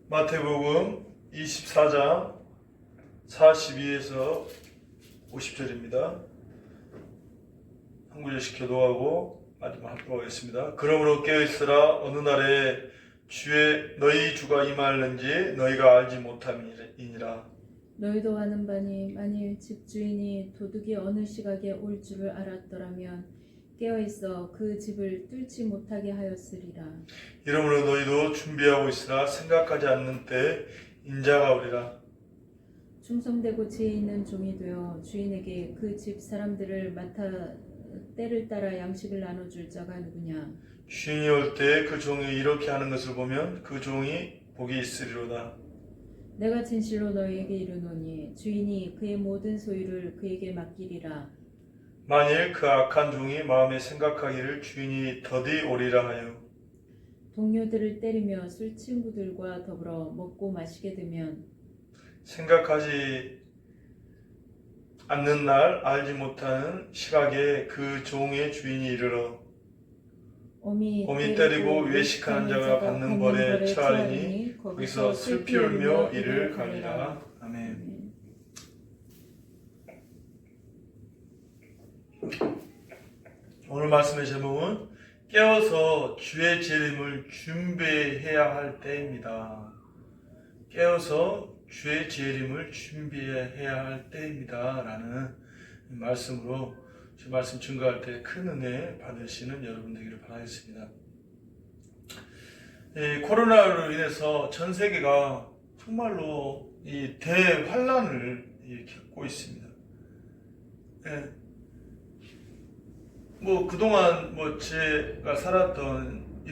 마태복음 24장 42에서 50절입니다. 한 구절씩 교도하고 마지막 합독하겠습니다. 그러므로 깨어있으라. 어느 날에 너희 주가 임하는지 너희가 알지 못함이니라. 너희도 아는 바니 만일 집주인이 도둑이 어느 시각에 올 줄을 알았더라면 깨어있어 그 집을 뚫지 못하게 하였으리라. 이러므로 너희도 준비하고 있으라. 생각하지 않는 때 인자가 오리라. 충성되고 지혜 있는 종이 되어 주인에게 그 집 사람들을 맡아 때를 따라 양식을 나눠줄 자가 누구냐. 주인이 올 때 그 종이 이렇게 하는 것을 보면 그 종이 복이 있으리로다. 내가 진실로 너희에게 이르노니 주인이 그의 모든 소유를 그에게 맡기리라. 만일 그 악한 종이 마음에 생각하기를 주인이 더디 오리라 하여 동료들을 때리며 술 친구들과 더불어 먹고 마시게 되면 생각하지 않는 날 알지 못하는 시각에 그 종의 주인이 이르러 어미 때리고 외식하는 자가 받는 벌에 처하리니 거기서 슬피 울며 이를 가리라. 아멘. 오늘 말씀의 제목은 깨어서 주의 재림을 준비해야 할 때입니다. 깨어서 주의 재림을 준비해야 할 때입니다. 라는 말씀으로 제 말씀 증거할 때 큰 은혜 받으시는 여러분 되기를 바라겠습니다. 코로나로 인해서 전 세계가 정말로 이 대환란을 겪고 있습니다. 그동안 제가 살았던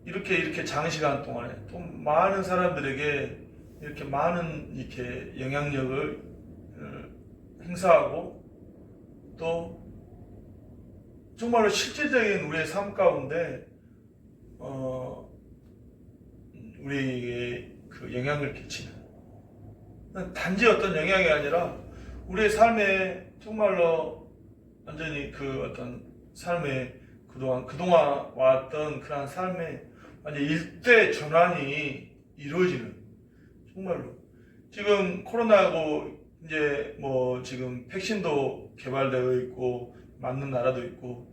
이렇게 장시간 동안에 또 많은 사람들에게 이렇게 많은 영향력을 행사하고 또 정말로 실질적인 우리의 삶 가운데 우리에게 그 영향을 끼치는 단지 어떤 영향이 아니라 우리의 삶에 정말로 완전히 그 어떤 삶에 그동안 왔던 그런 삶에 완전 일대 전환이 이루어지는 정말로 지금 코로나하고 이제 지금 백신도 개발되어 있고 맞는 나라도 있고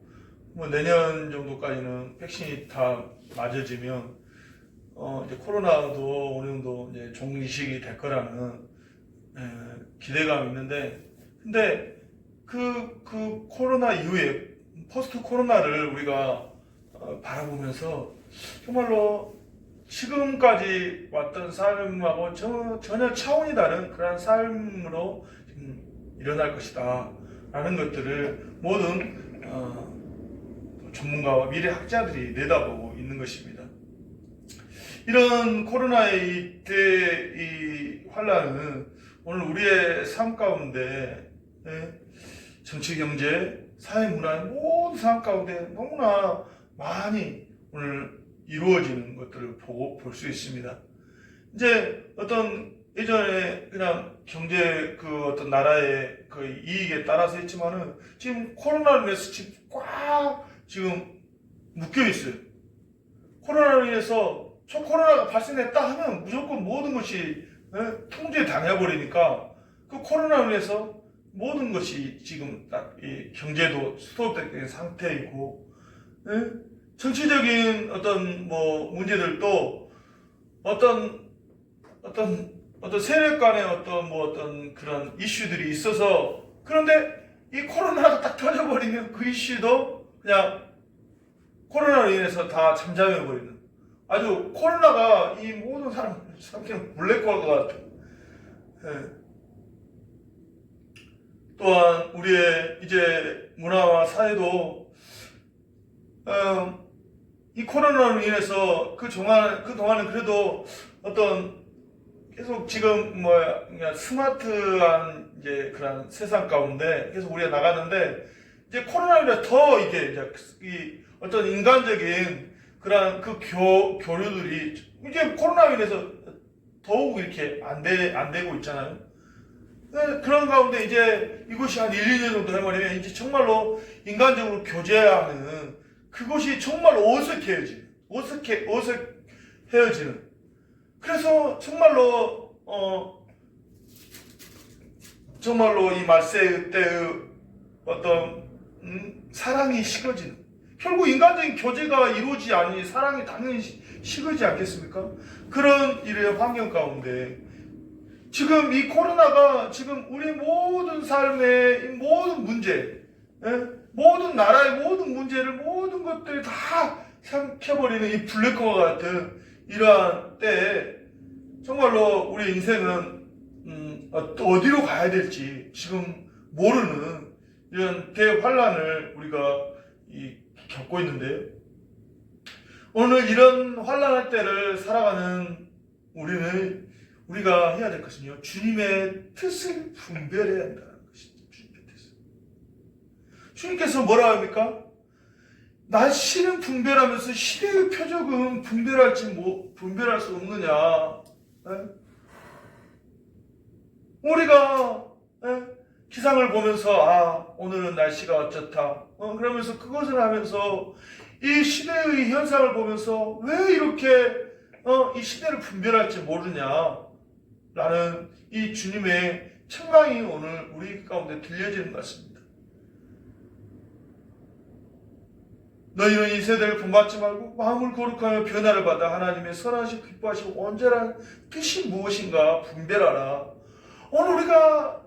내년 정도까지는 백신이 다 맞아지면 이제 코로나도 어느 정도 이제 종식이 될 거라는 기대감이 있는데 근데 그 코로나 이후에 포스트 코로나를 우리가 바라보면서 정말로 지금까지 왔던 삶하고 전혀 차원이 다른 그런 삶으로 지금 일어날 것이다 라는 것들을 모든 전문가와 미래학자들이 내다보고 있는 것입니다. 이런 코로나의 이 환란은 오늘 우리의 삶 가운데 정치, 경제, 사회, 문화의 모든 삶 가운데 너무나 많이 오늘 이루어지는 것들을 보고 볼 수 있습니다. 이제 어떤 예전에 그냥 경제 어떤 나라의 그 이익에 따라서 했지만은 지금 코로나로 인해서 지금 꽉 지금 묶여 있어요. 코로나로 인해서 코로나가 발생했다 하면 무조건 모든 것이 통제 당해버리니까 그 코로나로 인해서 모든 것이 지금 딱 이 경제도 스톱된 상태이고 정치적인 어떤 문제들도 어떤 세력 간의 어떤 그런 이슈들이 있어서 그런데 이 코로나가 딱 터져버리면 그 이슈도 그냥 코로나로 인해서 다 잠잠해버리는 아주 코로나가 이 모든 사람들은 블랙홀 같은 또한 우리의 이제 문화와 사회도 이 코로나로 인해서 그동안은 그래도 어떤 계속 지금 스마트한 이제 그런 세상 가운데 계속 우리가 나가는데 이제 코로나로 인해서 더 이제 이 어떤 인간적인 그런 교류들이 이제 코로나로 인해서 더욱 이렇게 안 되고 있잖아요. 그런 가운데 이제 이것이 한 1, 2년 정도 해버리면 이제 정말로 인간적으로 교제하는 그것이 정말 어색해지는 헤어지는. 그래서 정말로 이 말세 때의 어떤 사랑이 식어지는, 결국 인간적인 교제가 이루어지지 않으니 사랑이 당연히 식어지지 않겠습니까? 그런 일의 환경 가운데 지금 이 코로나가 지금 우리 모든 삶의 이 모든 문제, 모든 나라의 모든 문제를, 모든 것들을 다 삼켜버리는 이 블랙홀과 같은 이러한 때에 정말로 우리 인생은 또 어디로 가야 될지 지금 모르는 이런 대환란을 우리가 겪고 있는데요. 오늘 이런 환란할 때를 살아가는 우리가 해야 될 것은요, 주님의 뜻을 분별해야 한다는 것입니다. 주님의 뜻을. 주님께서 뭐라 합니까? 날씨는 분별하면서 시대의 표적은 분별할 수 없느냐? 우리가 기상을 보면서 오늘은 날씨가 어쩌다 그러면서 그것을 하면서 이 시대의 현상을 보면서 왜 이렇게 이 시대를 분별할지 모르냐 라는 이 주님의 책망이 오늘 우리 가운데 들려지는 것 같습니다. 너희는 이 세대를 본받지 말고 마음을 거룩하며 변화를 받아 하나님의 선하시고 기뻐하시고 온전한 뜻이 무엇인가 분별하라. 오늘 우리가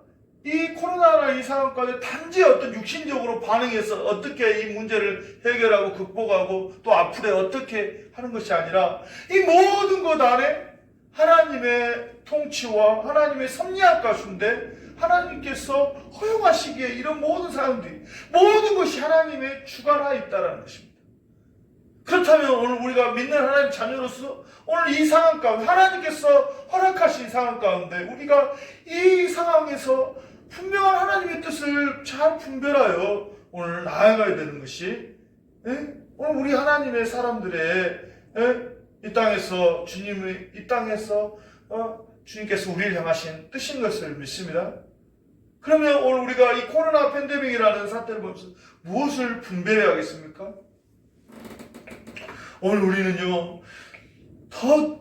이 코로나라는 이 상황 가운데 단지 어떤 육신적으로 반응해서 어떻게 이 문제를 해결하고 극복하고 또 앞으로 어떻게 하는 것이 아니라 이 모든 것 안에 하나님의 통치와 하나님의 섭리할 가운데 하나님께서 허용하시기에 이런 모든 사람들이 모든 것이 하나님의 주관하에 있다는 것입니다. 그렇다면 오늘 우리가 믿는 하나님 자녀로서 오늘 이 상황 가운데 하나님께서 허락하신 상황 가운데 우리가 이 상황에서 분명한 하나님의 뜻을 잘 분별하여 오늘 나아가야 되는 것이 오늘 우리 하나님의 사람들의 이 땅에서 주님께서 우리를 향하신 뜻인 것을 믿습니다. 그러면 오늘 우리가 이 코로나 팬데믹이라는 사태를 보면서 무엇을 분별해야겠습니까? 오늘 우리는요, 더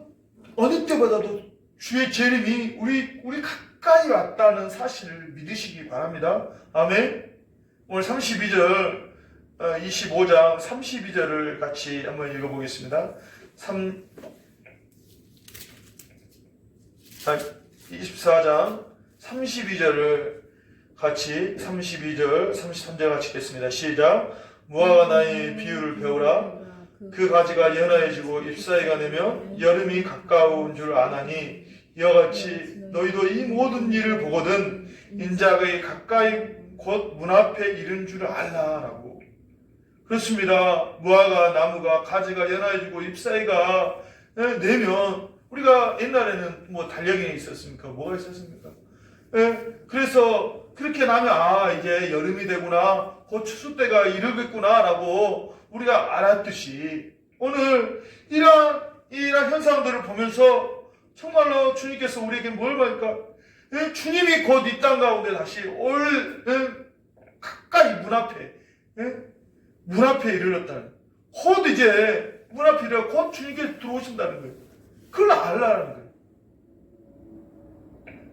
어느 때보다도 주의 재림이 우리 가까이 왔다는 사실을 믿으시기 바랍니다. 아멘. 오늘 32절, 25장 32절을 같이 한번 읽어보겠습니다. 24장 32절을 같이 32절, 33절 같이 읽겠습니다. 시작. 무화과 나의 비유를 배우라. 그 가지가 연하해지고 잎사귀가 내며 여름이 가까운 줄 아나니 이와 같이 너희도 이 모든 일을 보거든 인자가 가까이 곧 문 앞에 이른 줄 알라라고. 그렇습니다. 무화과 나무가 가지가 연하해지고 잎사귀가 내면 우리가 옛날에는 뭐 달력이 있었습니까? 뭐가 있었습니까? 그래서 그렇게 나면 이제 여름이 되구나, 곧 추수 때가 이르겠구나 라고 우리가 알았듯이 오늘 이러한 현상들을 보면서 정말로 주님께서 우리에게 뭘 말할까? 주님이 곧 이 땅 가운데 다시 가까이 문 앞에 이르렀다는, 곧 이제 문 앞에 이르러 곧 주님께서 들어오신다는 거예요. 그걸 알라는 거예요.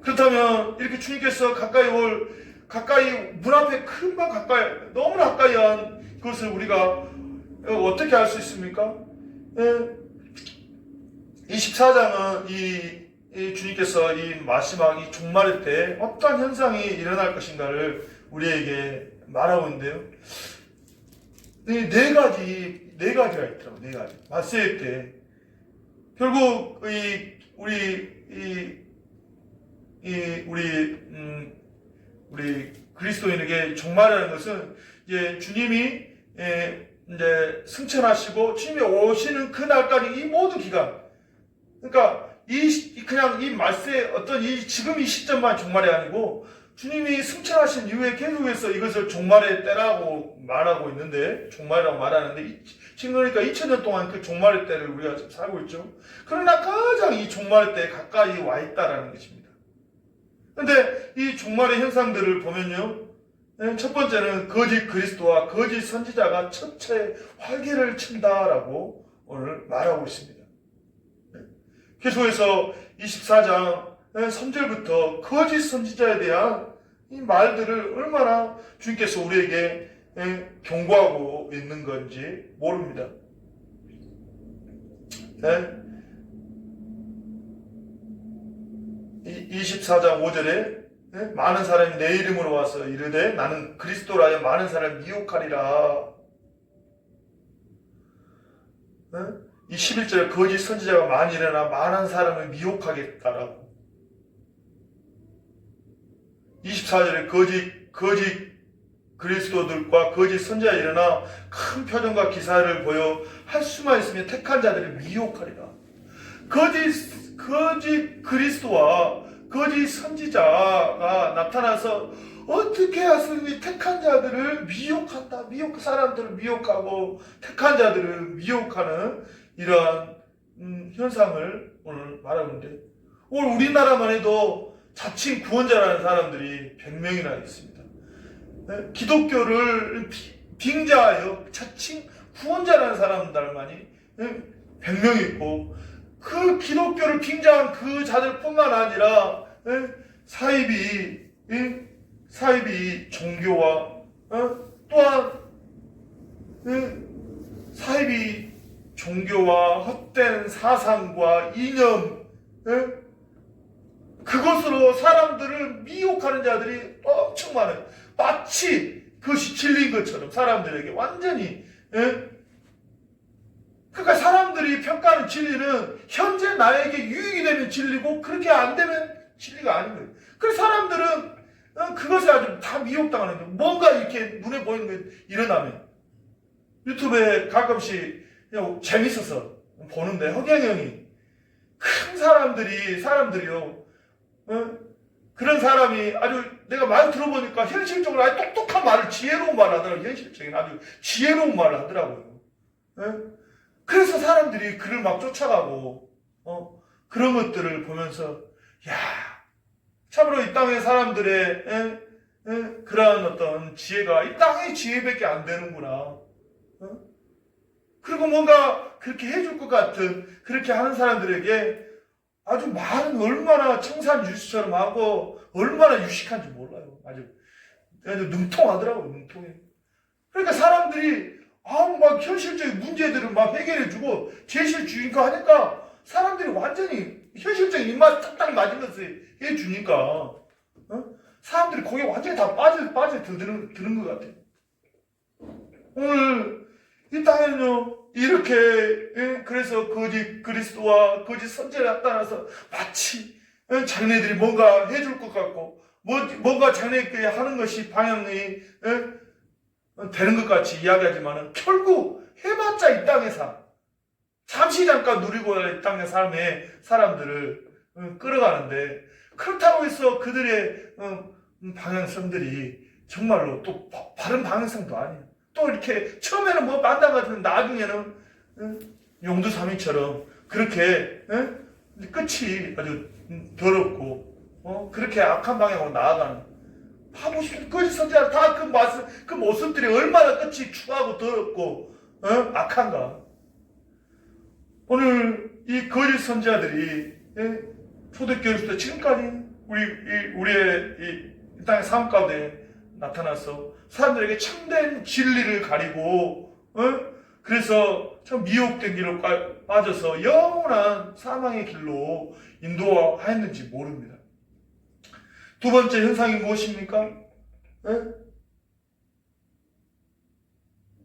그렇다면 이렇게 주님께서 가까이 문 앞에 금방 가까이, 너무나 가까이 한 그것을 우리가 어떻게 알 수 있습니까? 24장은 이 주님께서 이 마지막 이 종말의 때 어떤 현상이 일어날 것인가를 우리에게 말하고 있는데요. 네 가지가 있더라고요. 네 가지. 마세 때 결국 우리 그리스도인에게 종말이라는 것은 이제 주님이 이제 승천하시고 주님이 오시는 그 날까지 이 모든 기간, 그러니까 그냥 이 말세 어떤 지금 이 시점만 종말이 아니고 주님이 승천하신 이후에 계속해서 이것을 종말의 때라고 말하고 있는데, 종말이라고 말하는데 지금 그러니까 2000년 동안 그 종말의 때를 우리가 지금 살고 있죠. 그러나 가장 이 종말의 때에 가까이 와 있다라는 것입니다. 그런데 이 종말의 현상들을 보면요, 첫 번째는 거짓 그리스도와 거짓 선지자가 첫째 활개를 친다라고 오늘 말하고 있습니다. 계속해서 24장 3절부터 거짓 선지자에 대한 이 말들을 얼마나 주님께서 우리에게 경고하고 있는 건지 모릅니다. 24장 5절에 많은 사람이 내 이름으로 와서 이르되 나는 그리스도라 하여 많은 사람을 미혹하리라. 이 11절에 거짓 선지자가 많이 일어나 많은 사람을 미혹하겠다라고. 24절에 거짓 그리스도들과 거짓 선지자가 일어나 큰 표정과 기사를 보여 할 수만 있으면 택한 자들을 미혹하리라. 거짓 그리스도와 거짓 선지자가 나타나서 어떻게 하시니 택한 자들을 미혹한다. 사람들을 미혹하고 택한 자들을 미혹하는 이러한 현상을 오늘 말하는데, 오늘 우리나라만 해도 자칭 구원자라는 사람들이 100명이나 있습니다. 기독교를 빙자하여 자칭 구원자라는 사람들만이 100명 있고, 그 기독교를 빙자한 그 자들뿐만 아니라 사이비 종교와 또한 사이비 종교와 헛된 사상과 이념, 그것으로 사람들을 미혹하는 자들이 엄청 많아요. 마치 그것이 진리인 것처럼 사람들에게 완전히. 그러니까 사람들이 평가하는 진리는 현재 나에게 유익이 되는 진리고, 그렇게 안 되면 진리가 아닌 거예요. 그래서 사람들은 그것에 아주 다 미혹당하는 거예요. 뭔가 이렇게 눈에 보이는 게 일어나면 유튜브에 가끔씩 그냥 재밌어서 보는데, 허경영이 큰 사람들이요, 그런 사람이 아주 내가 말 들어보니까 현실적으로 아주 똑똑한 말을, 지혜로운 말을 하더라고요. 현실적인 아주 지혜로운 말을 하더라고요. 그래서 사람들이 그를 막 쫓아가고, 그런 것들을 보면서, 야, 참으로 이 땅의 사람들의, 그러한 어떤 지혜가 이 땅의 지혜밖에 안 되는구나. 그리고 뭔가 그렇게 해줄 것 같은, 그렇게 하는 사람들에게 아주 말은 얼마나 청산유수처럼 하고, 얼마나 유식한지 몰라요. 아주 능통하더라고요, 능통해. 그러니까 사람들이 막 현실적인 문제들을 막 해결해주고 제시를 주니까 하니까 사람들이 완전히 현실적인 입맛 탁탁 맞은 것을 해주니까 사람들이 거기에 완전히 다 빠져 드는 것 같아요. 오늘 이 땅에는요, 이렇게 그래서 거짓 그리스도와 거짓 선지자가 나타나서 마치 자기네들이 뭔가 해줄 것 같고 뭔가 자기네들이 하는 것이 방향이 되는 것 같이 이야기하지만은 결국 해봤자 이 땅의 삶, 잠시 잠깐 누리고 이 땅의 삶에 사람들을 끌어가는데, 그렇다고 해서 그들의 방향성들이 정말로 또 바른 방향성도 아니에요. 또 이렇게 처음에는 뭐 만난 것 같은데 나중에는 용두사미처럼 그렇게 끝이 아주 더럽고 그렇게 악한 방향으로 나아가는 바보시들, 거짓 선지자 다 그 모습들이 얼마나 끝이 추하고 더럽고 악한가. 오늘 이 거짓 선지자들이 초대교회에서부터 지금까지 우리의 이 땅의 삶 가운데 나타나서 사람들에게 참된 진리를 가리고 그래서 참 미혹된 길로 빠져서 영원한 사망의 길로 인도하였는지 모릅니다. 두 번째 현상이 무엇입니까?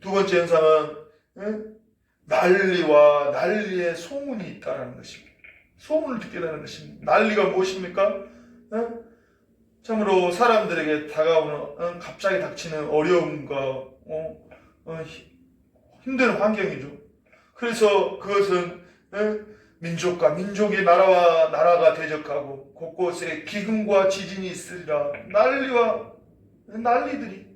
두 번째 현상은 난리와 난리의 소문이 있다는 것입니다. 소문을 듣게 되는 것입니다. 난리가 무엇입니까? 참으로 사람들에게 다가오는 갑자기 닥치는 어려움과 힘든 환경이죠. 그래서 그것은 민족과 민족의 나라와 나라가 대적하고 곳곳에 기근과 지진이 있으리라. 난리들이.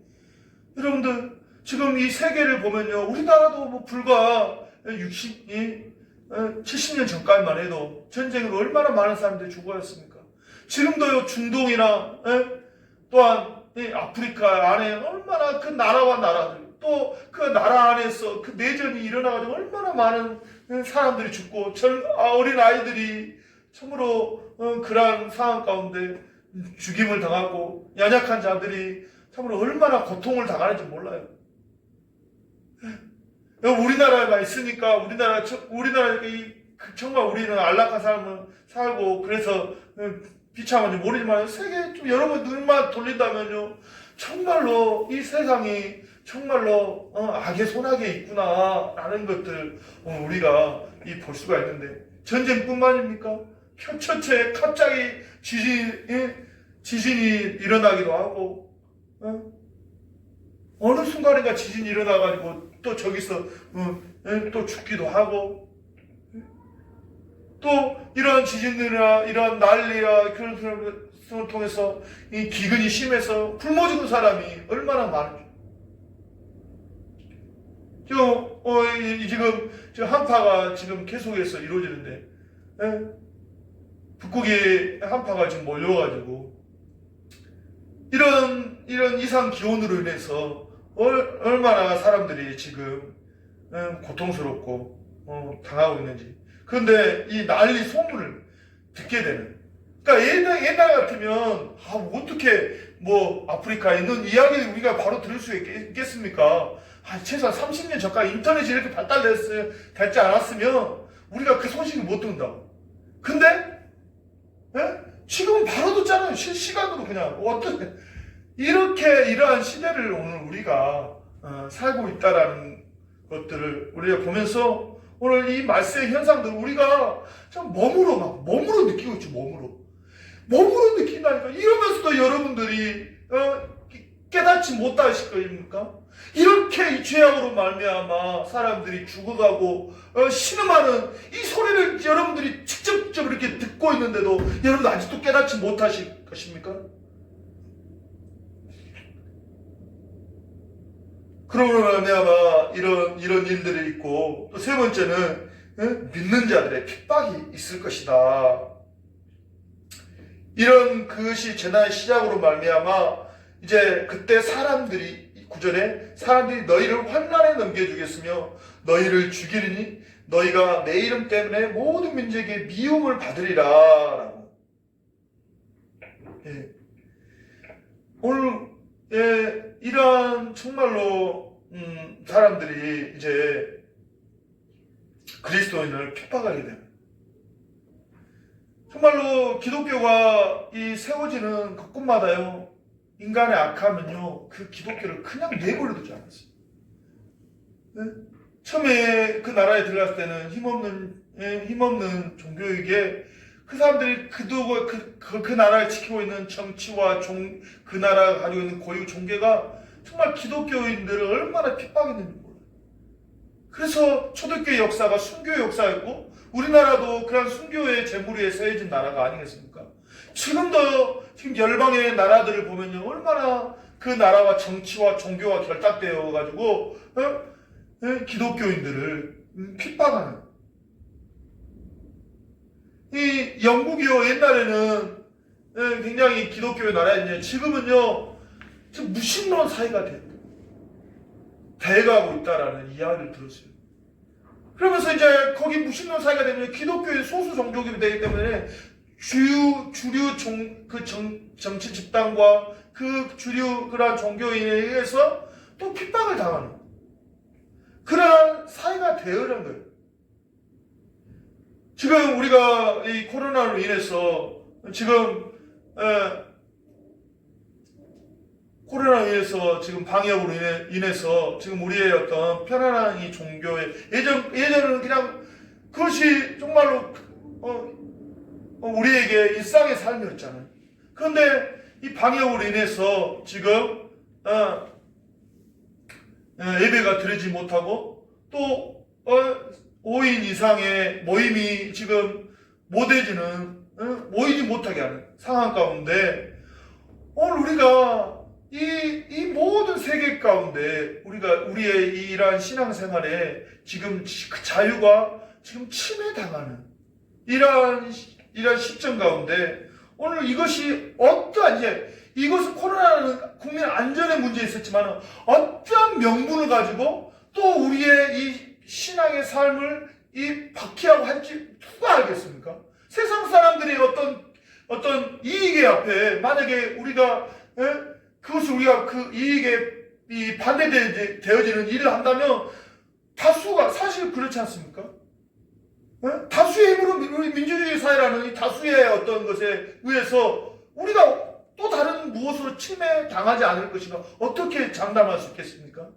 여러분들 지금 이 세계를 보면요, 우리나라도 뭐 불과 70년 전까지만 해도 전쟁으로 얼마나 많은 사람들이 죽어갔습니까? 지금도요, 중동이나 또한 아프리카 안에 얼마나 그 나라와 나라들, 또 그 나라 안에서 그 내전이 일어나가지고 얼마나 많은 사람들이 죽고 어린 아이들이 참으로 그러한 상황 가운데 죽임을 당하고 연약한 자들이 참으로 얼마나 고통을 당하는지 몰라요. 우리나라에만 있으니까 우리나라 정말 우리는 안락한 삶을 살고 그래서 비참한지 모르지만 세계 좀 여러분 눈만 돌린다면요 정말로 이 세상이 정말로 악의 손아귀에 있구나라는 것들 우리가 볼 수가 있는데 전쟁뿐만입니까? 현처체 갑자기 지진이 일어나기도 하고 어느 순간인가 지진이 일어나가지고 또 저기서 또 죽기도 하고 또 이런 지진들이나 이런 난리나 그런 것을 통해서 이 기근이 심해서 굶어 죽은 사람이 얼마나 많은지 지금 한파가 지금 계속해서 이루어지는데 북극의 한파가 지금 몰려가지고 이런 이상 기온으로 인해서 얼마나 사람들이 지금 고통스럽고 당하고 있는지. 그런데 이 난리 소문을 듣게 되는. 그러니까 옛날 같으면 어떻게 아프리카에 있는 이야기를 우리가 바로 들을 수 있겠습니까? 최소한 30년 전까지 인터넷이 이렇게 발달되지 않았으면 우리가 그 소식을 못 듣는다고. 근데 지금은 바로 듣잖아요. 실시간으로 그냥 이러한 시대를 오늘 우리가 살고 있다라는 것들을 우리가 보면서 오늘 이 말세의 현상들을 우리가 참 몸으로 느끼고 있죠. 몸으로 느낀다니까. 이러면서도 여러분들이 깨닫지 못하실 거입니까? 이렇게 이 죄악으로 말미암아 사람들이 죽어가고 신음하는 이 소리를 여러분들이 직접 이렇게 듣고 있는데도 여러분들 아직도 깨닫지 못하실 것입니까? 그러므로 말미암아 이런 일들이 있고 또 세 번째는 믿는 자들의 핍박이 있을 것이다. 이런 그것이 재난의 시작으로 말미암아 이제 그때 사람들이 9절에 사람들이 너희를 환난에 넘겨주겠으며 너희를 죽이리니 너희가 내 이름 때문에 모든 민족에게 미움을 받으리라 라고. 오늘 이러한 정말로 사람들이 이제 그리스도인을 핍박하게 됩니다. 정말로 기독교가 이 세워지는 곳곳마다요 인간의 악함은요 그 기독교를 그냥 내버려두지 않았어요. 처음에 그 나라에 들어갔을 때는 힘없는 종교에게 그 사람들이 그 나라를 지키고 있는 정치와 그 나라가 가지고 있는 고유 종교가 정말 기독교인들을 얼마나 핍박했는지 몰라요. 그래서 초대교회 역사가 순교의 역사였고 우리나라도 그런 순교의 제물 위에 세워진 나라가 아니겠습니까? 지금 열방의 나라들을 보면요 얼마나 그 나라와 정치와 종교가 결탁되어 가지고 기독교인들을 핍박하는. 이 영국이요 옛날에는 굉장히 기독교의 나라였는데 지금은요 지금 무신론 사회가 돼가고 있다라는 이야기를 들었어요. 그러면서 이제 거기 무신론 사회가 되면 기독교의 소수 종족이 되기 때문에 주류 정치 집단과 그 주류 그러한 종교인에 의해서 또 핍박을 당하는 그러한 사회가 되어가는 거예요. 지금 우리가 이 코로나로 인해서 지금 방역으로 인해서 지금 우리의 어떤 편안한 이 종교의 예전에는 그냥 그것이 정말로 우리에게 일상의 삶이었잖아요. 그런데 이 방역으로 인해서 지금 예배가 드리지 못하고 또 5인 이상의 모임이 지금 모이지 못하게 하는 상황 가운데 오늘 우리가 이 모든 세계 가운데 우리의 이러한 신앙생활에 지금 그 자유가 지금 침해당하는 이러한 시점 가운데 오늘 이것은 코로나는 국민 안전의 문제에 있었지만 어떠한 명분을 가지고 또 우리의 이 신앙의 삶을 이 박해하고 할지 누가 알겠습니까? 세상 사람들이 어떤 이익의 앞에 만약에 우리가 그것을 우리가 그 이익에 반대되어지는 일을 한다면 다수가 사실 그렇지 않습니까? 다수의 힘으로 우리 민주주의 사회라는 이 다수의 어떤 것에 의해서 우리가 또 다른 무엇으로 침해당하지 않을 것인가 어떻게 장담할 수 있겠습니까?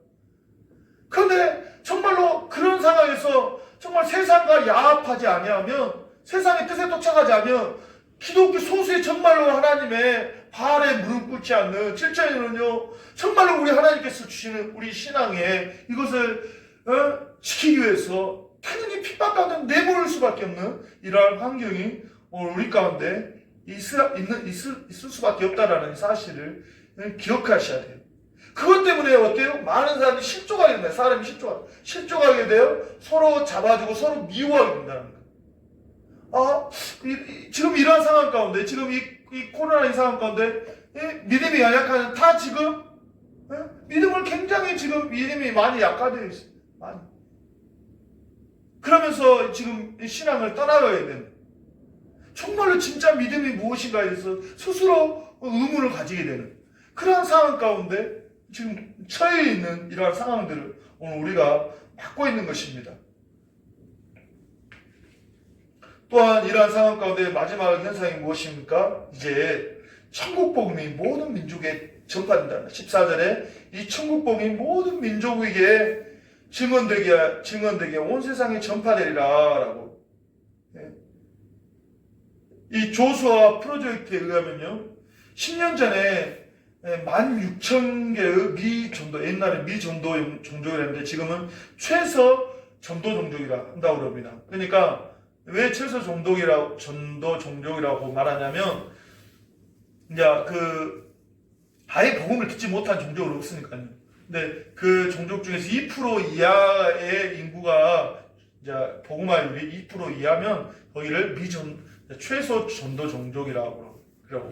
그런데 정말로 그런 상황에서 정말 세상과 야합하지 아니하면 세상의 뜻에 쫓아가지 않으면 기독교 소수의 정말로 하나님의 발에 무릎 꿇지 않는 7천년은요 정말로 우리 하나님께서 주시는 우리 신앙에 이것을 지키기 위해서 당연히 핍박받는 내몰 수밖에 없는 이러한 환경이 오늘 우리 가운데 있을 수밖에 없다라는 사실을 기억하셔야 돼요. 그것 때문에 어때요? 많은 사람들이 실족하게 된다. 사람이 실족하게 돼요. 서로 잡아주고 서로 미워하게 된다는 거예요. 지금 이러한 상황 가운데, 지금 이 코로나 상황 가운데 믿음이 연약한 다 지금 믿음을 굉장히 지금 믿음이 많이 약화되어 있어요. 많이. 그러면서 지금 신앙을 떠나가야 됩니다. 정말로 진짜 믿음이 무엇인가에 대해서 스스로 의문을 가지게 되는 그러한 상황 가운데 지금 처해 있는 이러한 상황들을 오늘 우리가 받고 있는 것입니다. 또한 이러한 상황 가운데 마지막 현상이 무엇입니까? 이제 천국 복음이 모든 민족에 전파된다. 14절에 이 천국 복음이 모든 민족에게 증언되게 온 세상에 전파되리라 라고. 이 조수아 프로젝트에 의하면요 10년 전에 16,000개의 미 전도, 옛날에 미 전도 종족이랬는데 지금은 최소 전도 종족이라 한다고 그럽니다. 그러니까 왜 최소 전도 종족이라고 말하냐면 이제 아예 복음을 듣지 못한 종족은 없으니까요. 근데 그 종족 중에서 2% 이하의 인구가 이제 복음화율이 2% 이하면 거기를 최소 전도 종족이라고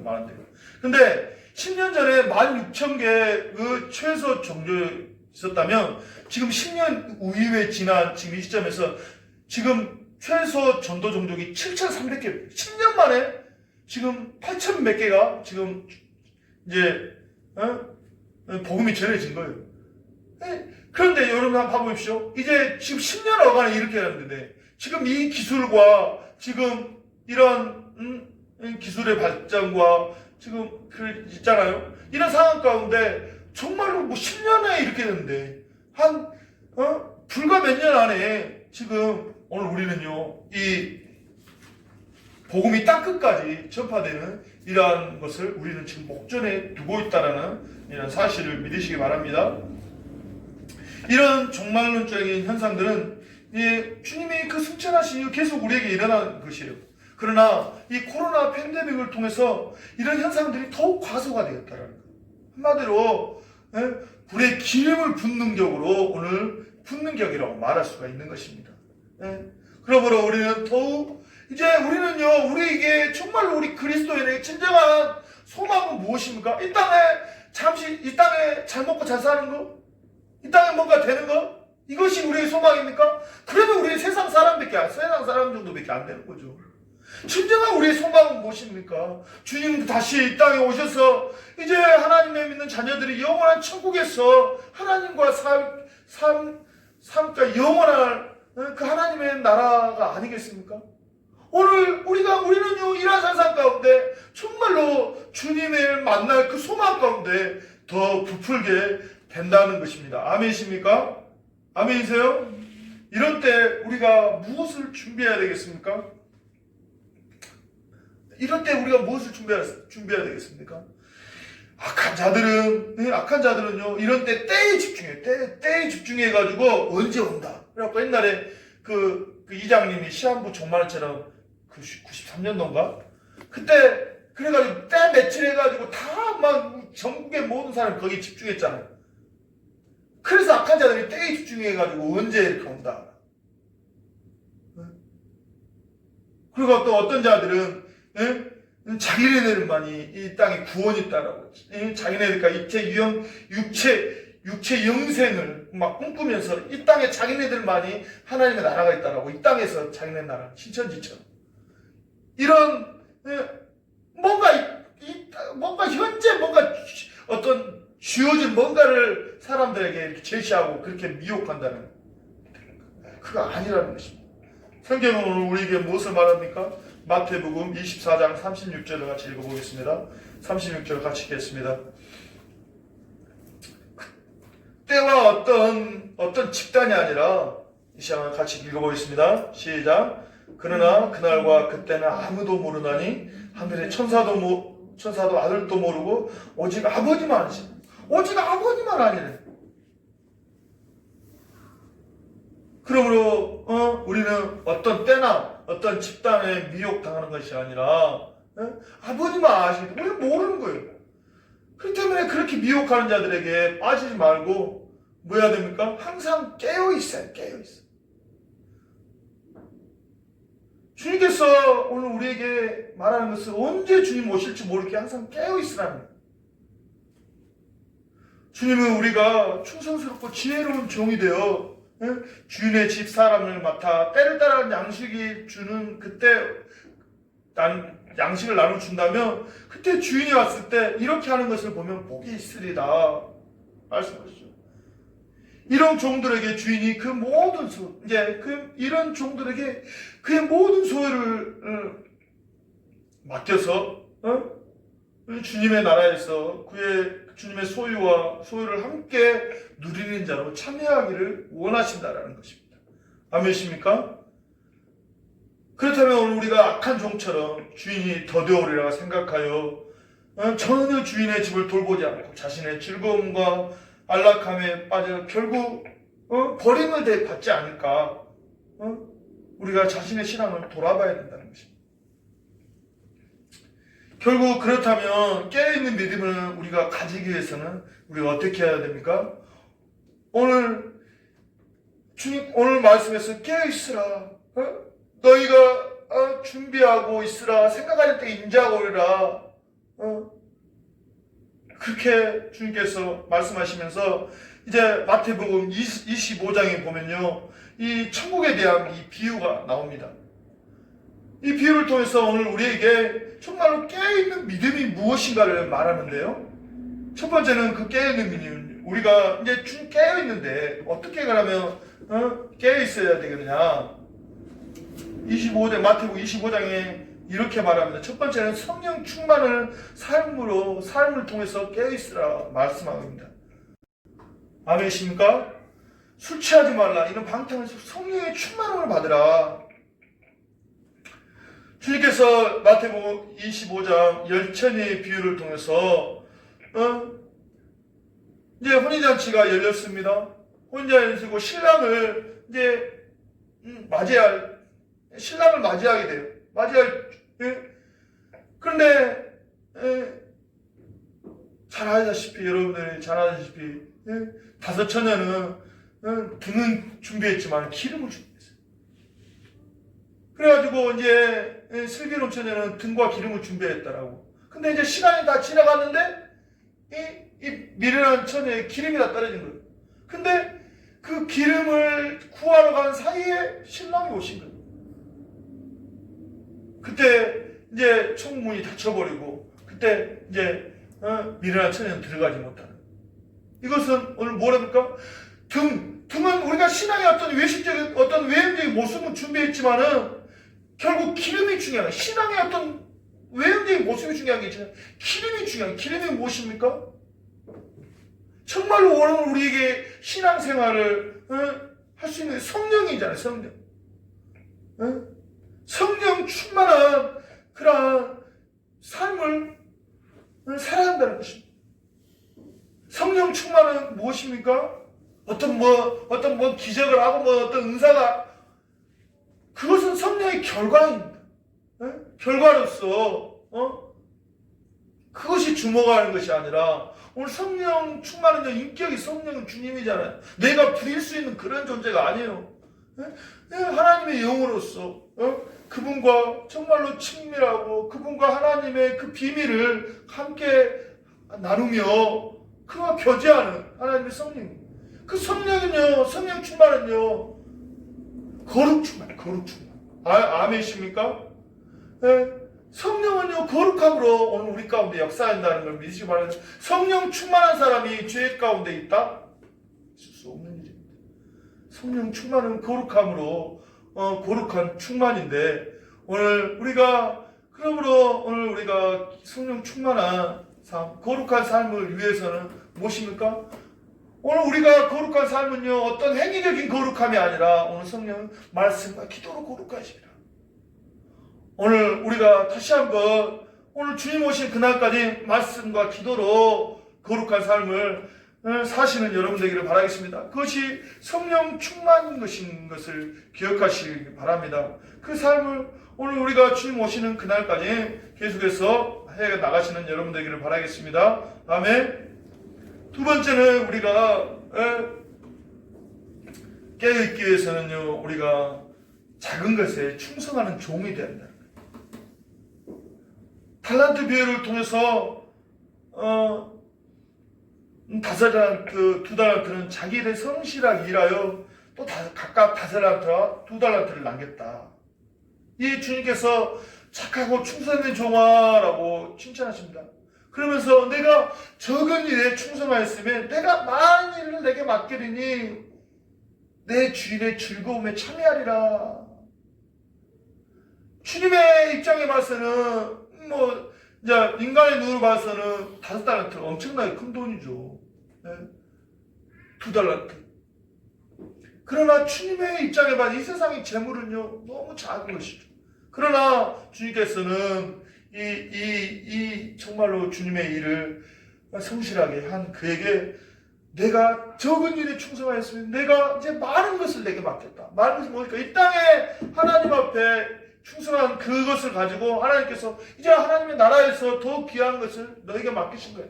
말한대요. 근데 10년 전에 16,000개 그 최소 종족이 있었다면 지금 10년 이후에 지난 지금 이 시점에서 지금 최소 전도 종족이 7,300개, 10년 만에 지금 8,000 몇 개가 지금 이제 복음이 전해진 거예요. 그런데 여러분 한번 봐보십시오. 이제 지금 10년 어간에 이렇게 하는데 지금 이 기술과 지금 이런 기술의 발전과 지금 있잖아요. 이런 상황 가운데 정말로 10년에 이렇게 됐는데 불과 몇 년 안에 지금 오늘 우리는요 이 복음이 땅끝까지 전파되는 이러한 것을 우리는 지금 목전에 두고 있다라는 이런 사실을 믿으시기 바랍니다. 이런 종말론적인 현상들은 주님이 그 승천하신 이후 계속 우리에게 일어나는 것이에요. 그러나 이 코로나 팬데믹을 통해서 이런 현상들이 더욱 과소화되었다는 거예요. 한마디로 불에 기름을 붓는 격으로 오늘 붓는 격이라고 말할 수가 있는 것입니다. 그러므로 우리는 더욱 이제 우리는요 우리에게 정말로 우리 그리스도인의 진정한 소망은 무엇입니까? 이 땅에 잘 먹고 잘 사는 거? 이 땅에 뭔가 되는 거? 이것이 우리의 소망입니까? 그러면 우리 세상 사람 정도밖에 안 되는 거죠. 진정한 우리의 소망은 무엇입니까? 주님 다시 이 땅에 오셔서 이제 하나님의 믿는 자녀들이 영원한 천국에서 하나님과 삶과 영원한 그 하나님의 나라가 아니겠습니까? 우리는요 이러한 현상 가운데 정말로 주님을 만날 그 소망 가운데 더 부풀게 된다는 것입니다. 아멘이십니까? 아멘이세요? 이런 때 우리가 무엇을 준비해야 되겠습니까? 이럴 때 우리가 무엇을 준비해야 되겠습니까? 악한 자들은요, 이런 때 때에 집중해가지고 언제 온다. 그래갖고 옛날에 그 이장님이 시한부 종말처럼 93년도인가? 그때, 그래가지고 때 며칠 해가지고 다 막 전국의 모든 사람이 거기에 집중했잖아요. 그래서 악한 자들이 때에 집중해가지고 언제 이렇게 온다. 그리고 또 어떤 자들은 자기네들만이 이 땅에 구원이 있다라고 자기네들과 육체 영생을 막 꿈꾸면서 이 땅에 자기네들만이 하나님의 나라가 있다라고, 이 땅에서 자기네 나라 신천지처럼 이런 뭔가 현재 뭔가 어떤 주어진 뭔가를 사람들에게 이렇게 제시하고 그렇게 미혹한다는, 그거 아니라는 것입니다. 성경은 오늘 우리에게 무엇을 말합니까? 마태복음 24장 36절을 같이 읽어보겠습니다. 36절 같이 읽겠습니다. 때와 어떤 집단이 아니라, 이 시간을 같이 읽어보겠습니다. 시작. 그러나 그날과 그때는 아무도 모르나니 하늘의 천사도 아들도 모르고 오직 아버지만 아시네. 오직 아버지만 아니네. 그러므로 우리는 어떤 때나 어떤 집단에 미혹당하는 것이 아니라 아버지만 아시는데 우리는 모르는 거예요. 그렇기 때문에 그렇게 미혹하는 자들에게 빠지지 말고 뭐 해야 됩니까? 항상 깨어있어요. 깨어있어. 주님께서 오늘 우리에게 말하는 것은 언제 주님 오실지 모르게 항상 깨어있으라는 거예요. 주님은 우리가 충성스럽고 지혜로운 종이 되어 주인의 집 사람을 맡아 때를 따라 양식이 주는 그때 양식을 나눠준다면 그때 주인이 왔을 때 이렇게 하는 것을 보면 복이 있으리다 말씀하시죠. 이런 종들에게 주인이 그 모든 이런 종들에게 그의 모든 소유를 맡겨서 주님의 나라에서 주님의 소유를 함께 누리는 자로 참여하기를 원하신다라는 것입니다. 아멘이십니까? 그렇다면 오늘 우리가 악한 종처럼 주인이 더뎌오리라 생각하여 전혀 주인의 집을 돌보지 않고 자신의 즐거움과 안락함에 빠져 결국 버림을 받지 않을까, 우리가 자신의 신앙을 돌아봐야 된다는 것입니다. 결국 그렇다면 깨어있는 믿음을 우리가 가지기 위해서는 우리가 어떻게 해야 됩니까? 오늘 말씀에서 깨어있으라, 너희가 준비하고 있으라, 생각할 때 인자하고 오리라, 그렇게 주님께서 말씀하시면서 이제 마태복음 25장에 보면요, 이 천국에 대한 이 비유가 나옵니다. 이 비유를 통해서 오늘 우리에게 정말로 깨어있는 믿음이 무엇인가를 말하는데요. 첫 번째는 그 깨어있는 믿음, 우리가 이제 깨어있는데 어떻게 가라면 깨어있어야 되겠느냐. 마태복음 25장에 이렇게 말합니다. 첫 번째는 성령 충만을 삶을 통해서 깨어있으라 말씀합니다. 아멘이십니까? 술 취하지 말라. 이런 방탕에서 성령의 충만함을 받으라. 주님께서 마태복음 25장 열천의 비유를 통해서 이제 혼인잔치가 열렸습니다. 혼인잔치고 신랑을 이제 신랑을 맞이하게 돼요. 그런데 여러분들이 잘 아시다시피 다섯 처녀는 등은 준비했지만 기름을 준비했어요. 그래가지고 이제 슬기로운 처녀는 등과 기름을 준비했다라고. 근데 이제 시간이 다 지나갔는데 이 미련한 처녀의 기름이 다 떨어진 거예요. 근데 그 기름을 구하러 간 사이에 신랑이 오신 거예요. 그때 이제 청문이 닫혀버리고 그때 이제 미련한 처녀는 들어가지 못하는. 이것은 오늘 뭐랍니까? 등은 우리가 신앙의 어떤 외형적인 모습은 준비했지만은 결국 기름이 중요한, 신앙의 어떤 외형적인 모습이 중요한 게 있잖아요. 기름이 중요한, 기름이 무엇입니까? 정말로 오늘 우리에게 신앙생활을 할 수 있는 성령이잖아요. 성령 충만한 그러한 삶을 살아야 한다는 것입니다. 성령 충만은 무엇입니까? 어떤 기적을 하고 어떤 은사가, 그것은 성령의 결과입니다. 결과로서 그것이 주목하는 것이 아니라, 오늘 성령 충만한 인격이 성령은 주님이잖아요. 내가 부릴 수 있는 그런 존재가 아니에요. 하나님의 영으로서 그분과 정말로 친밀하고 그분과 하나님의 그 비밀을 함께 나누며 그와 교제하는 하나님의 성령. 그 성령은요, 성령 충만은요, 거룩 충만, 거룩 충만. 아멘이십니까? 네. 성령은요, 거룩함으로 오늘 우리 가운데 역사한다는 걸 믿으시기 바랍니다. 성령 충만한 사람이 죄 가운데 있다? 있을 수 없는 일입니다. 성령 충만은 거룩함으로, 거룩한 충만인데, 그러므로 오늘 우리가 성령 충만한 삶, 거룩한 삶을 위해서는 무엇입니까? 오늘 우리가 거룩한 삶은요, 어떤 행위적인 거룩함이 아니라 오늘 성령은 말씀과 기도로 거룩하십니다. 오늘 우리가 다시 한번 오늘 주님 오신 그날까지 말씀과 기도로 거룩한 삶을 사시는 여러분 되기를 바라겠습니다. 그것이 성령 충만인 것인 것을 기억하시기 바랍니다. 그 삶을 오늘 우리가 주님 오시는 그날까지 계속해서 해 나가시는 여러분 되기를 바라겠습니다. 다음에 두 번째는 우리가 깨어있기 위해서는요, 우리가 작은 것에 충성하는 종이 되어야 한다. 달란트 비유를 통해서 5달란트, 2달란트는 자기 일에 성실하게 일하여 또 각각 5달란트와 2달란트를 남겼다. 이 주님께서 착하고 충성된 종아라고 칭찬하십니다. 그러면서 내가 적은 일에 충성하였으면 내가 많은 일을 내게 맡기리니 내 주인의 즐거움에 참여하리라. 주님의 입장에 봐서는 이제 인간의 눈으로 봐서는 5달란트 엄청나게 큰 돈이죠. 네? 2달란트. 그러나 주님의 입장에 봐서 이 세상의 재물은요, 너무 작은 것이죠. 그러나 주님께서는 정말로 주님의 일을 성실하게 한 그에게 내가 적은 일에 충성하였으면 내가 이제 많은 것을 내게 맡겼다. 많은 것이 뭐니까 이 땅에 하나님 앞에 충성한 그것을 가지고 하나님께서 이제 하나님의 나라에서 더 귀한 것을 너에게 맡기신 거예요.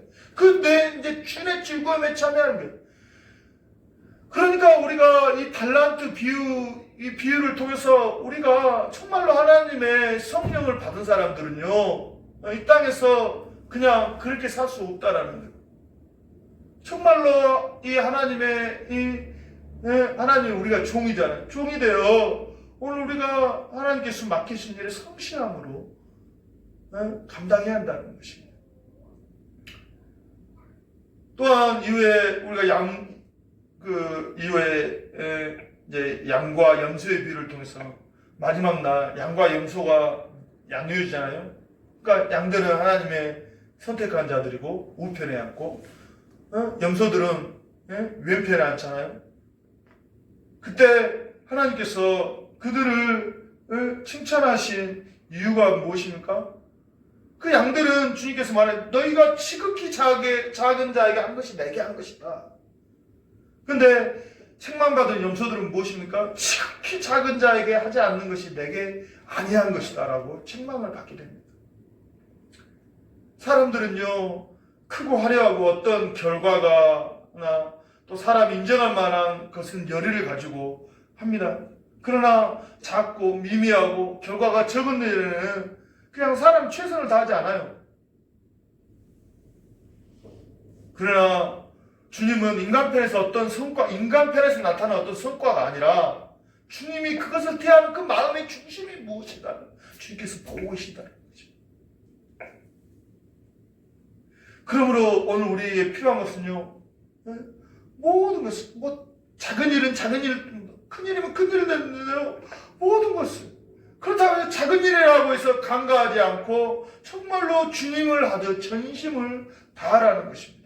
이제 주의 즐거움에 참여하는 거예요. 그러니까 우리가 이 달란트 이 비유를 통해서 우리가 정말로 하나님의 성령을 받은 사람들은요, 이 땅에서 그냥 그렇게 살 수 없다라는 거예요. 정말로 이 하나님 우리가 종이잖아요. 종이 되어 오늘 우리가 하나님께서 맡기신 일을 성실함으로 감당해야 한다는 것입니다. 또한 이후에 우리가 이제 양과 염소의 비유를 통해서 마지막 날 양과 염소가 양육이잖아요. 그러니까 양들은 하나님의 선택한 자들이고 우편에 앉고 염소들은 왼편에 앉잖아요. 그때 하나님께서 그들을 칭찬하신 이유가 무엇입니까? 그 양들은 주님께서 말해 너희가 지극히 작은 자에게 한 것이 내게 한 것이다. 근데 책망받은 염소들은 무엇입니까? 지극히 작은 자에게 하지 않는 것이 내게 아니한 것이다 라고 책망을 받게 됩니다. 사람들은요, 크고 화려하고 어떤 결과가나 또 사람이 인정할 만한 것은 열의를 가지고 합니다. 그러나 작고 미미하고 결과가 적은 일에는 그냥 사람 최선을 다하지 않아요. 그러나 주님은 인간편에서 인간편에서 나타난 어떤 성과가 아니라 주님이 그것을 대하는 그 마음의 중심이 무엇이다. 주님께서 보고 계신다는 거죠. 그러므로 오늘 우리에게 필요한 것은요, 모든 것을, 작은 일은 작은 일, 큰 일이면 큰 일을 내는 대로 모든 것을. 그렇다고 작은 일이라고 해서 간과하지 않고 정말로 주님을 하듯 전심을 다하라는 것입니다.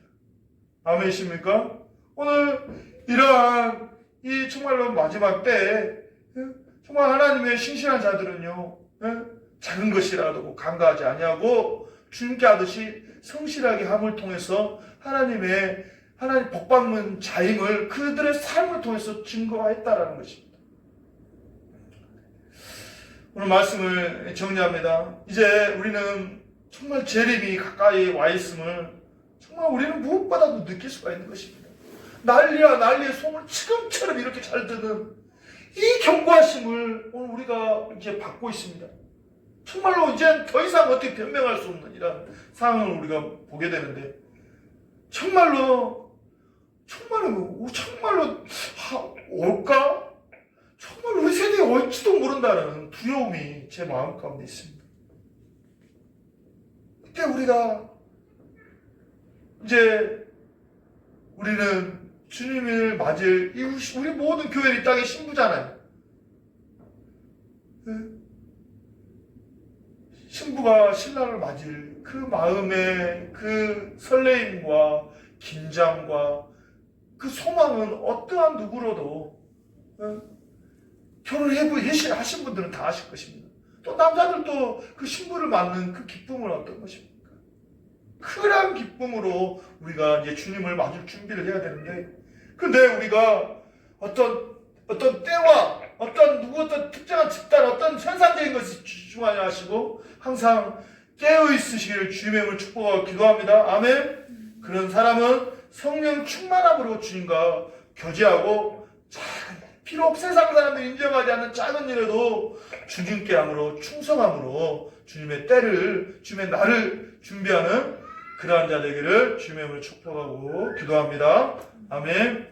아멘이십니까? 오늘 이러한 이 정말로 마지막 때에 정말 하나님의 신실한 자들은요, 작은 것이라도 간과하지 아니하고 주님께 하듯이 성실하게 함을 통해서 하나님 복받는 자임을 그들의 삶을 통해서 증거했다라는 것입니다. 오늘 말씀을 정리합니다. 이제 우리는 정말 재림이 가까이 와 있음을 정말 우리는 무엇보다도 느낄 수가 있는 것입니다. 난리의 소문을 지금처럼 이렇게 잘 듣는 이 경고하심을 오늘 우리가 이제 받고 있습니다. 정말로 이제 더 이상 어떻게 변명할 수 없는 이런 상황을 우리가 보게 되는데, 정말로 정말로 올까? 정말 우리 세대에 올지도 모른다는 두려움이 제 마음 가운데 있습니다. 그때 우리가 이제 우리는 주님을 맞을 우리 모든 교회는 이 땅의 신부잖아요. 신부가 신랑을 맞을 그 마음의 그 설레임과 긴장과 그 소망은 어떠한 누구로도 결혼하신 분들은 다 아실 것입니다. 또 남자들도 그 신부를 맞는 그 기쁨은 어떤 것입니까? 그런 기쁨으로 우리가 이제 주님을 맞을 준비를 해야 되는데, 근데 우리가 어떤 때와 어떤 특정한 집단, 어떤 현상적인 것을 집중하지 마시고 항상 깨어 있으시기를 주님의 이름으로 축복하고 기도합니다. 아멘. 그런 사람은 성령 충만함으로 주님과 교제하고 비록 세상 사람들이 인정하지 않는 작은 일에도 주님께 함으로 충성함으로 주님의 날을 준비하는 그러한 자 되기를 주님의 이름으로 축복하고 기도합니다. 아멘.